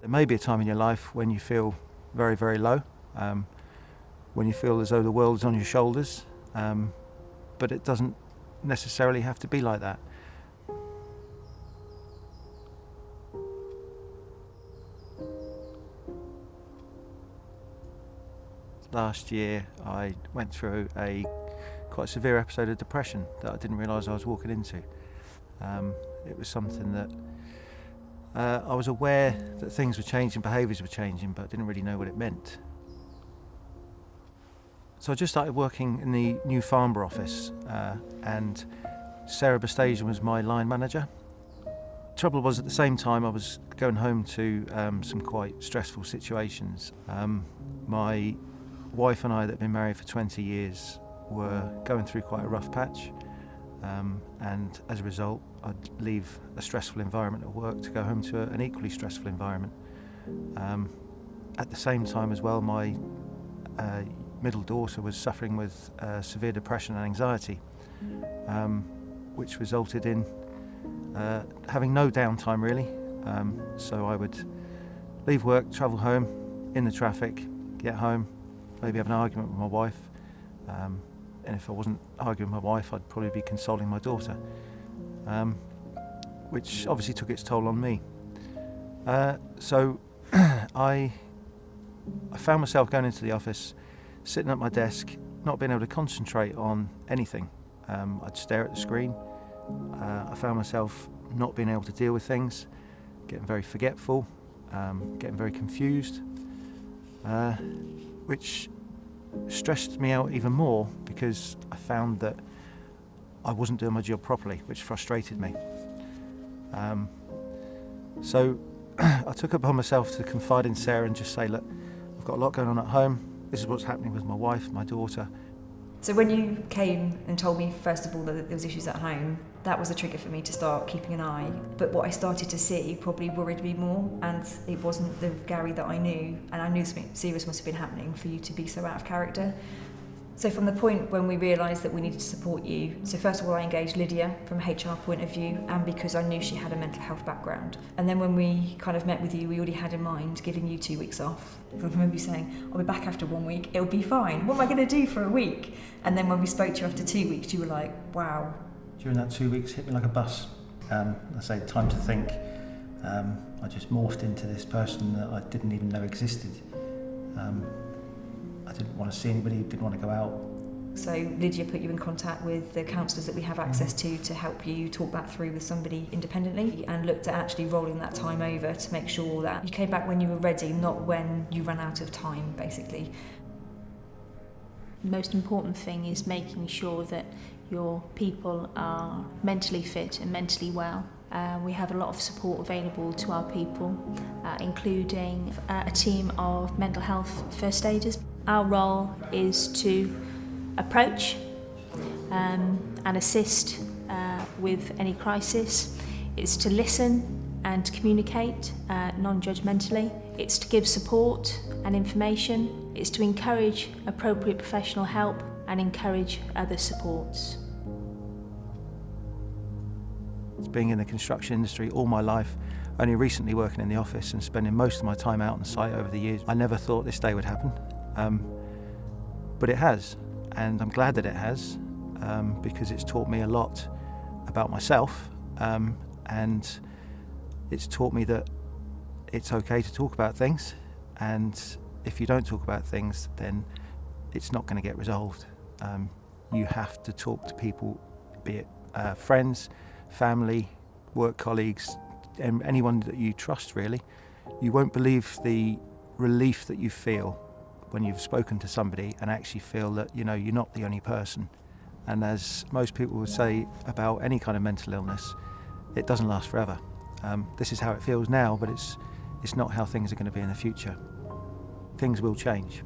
There may be a time in your life when you feel very, very low, when you feel as though the world is on your shoulders, but it doesn't necessarily have to be like that. Last year I went through a quite severe episode of depression that I didn't realise I was walking into. It was something that I was aware that things were changing, behaviours were changing, but I didn't really know what it meant. So I just started working in the new Farnborough office, and Sarah Bastasian was my line manager. Trouble was, at the same time I was going home to some quite stressful situations. My wife and I, that had been married for 20 years, were going through quite a rough patch, and as a result I'd leave a stressful environment at work to go home to an equally stressful environment. At the same time as well, my middle daughter was suffering with severe depression and anxiety, which resulted in having no downtime really. So I would leave work, travel home in the traffic, get home, maybe have an argument with my wife, and if I wasn't arguing with my wife, I'd probably be consoling my daughter, which obviously took its toll on me. So I found myself going into the office, sitting at my desk, not being able to concentrate on anything. I'd stare at the screen. I found myself not being able to deal with things, getting very forgetful, getting very confused, which stressed me out even more because I found that I wasn't doing my job properly, which frustrated me. So I took it upon myself to confide in Sarah and just say, look, I've got a lot going on at home. This is what's happening with my wife, my daughter. So when you came and told me, first of all, that there was issues at home, that was a trigger for me to start keeping an eye. But what I started to see probably worried me more, and it wasn't the Gary that I knew, and I knew something serious must have been happening for you to be so out of character. So from the point when we realised that we needed to support you, so first of all I engaged Lydia from a HR point of view, and because I knew she had a mental health background. And then when we kind of met with you, we already had in mind giving you 2 weeks off. I remember you saying, I'll be back after 1 week, it'll be fine. What am I going to do for a week? And then when we spoke to you after 2 weeks, you were like, wow. During that 2 weeks, hit me like a bus. I say, time to think. I just morphed into this person that I didn't even know existed. I didn't want to see anybody, didn't want to go out. So Lydia put you in contact with the counsellors that we have access to help you talk that through with somebody independently, and looked at actually rolling that time over to make sure that you came back when you were ready, not when you ran out of time, basically. The most important thing is making sure that your people are mentally fit and mentally well. We have a lot of support available to our people, including a team of mental health first aiders. Our role is to approach and assist with any crisis. It's to listen and communicate non-judgmentally. It's to give support and information. It's to encourage appropriate professional help and encourage other supports. Being in the construction industry all my life, only recently working in the office and spending most of my time out on the site over the years, I never thought this day would happen. But it has, and I'm glad that it has, because it's taught me a lot about myself, and it's taught me that it's okay to talk about things, and if you don't talk about things, then it's not going to get resolved. You have to talk to people, be it friends, family, work colleagues, and anyone that you trust really. You won't believe the relief that you feel when you've spoken to somebody and actually feel that, you know, you're not the only person. And as most people would say about any kind of mental illness, it doesn't last forever. This is how it feels now, but it's not how things are going to be in the future. Things will change.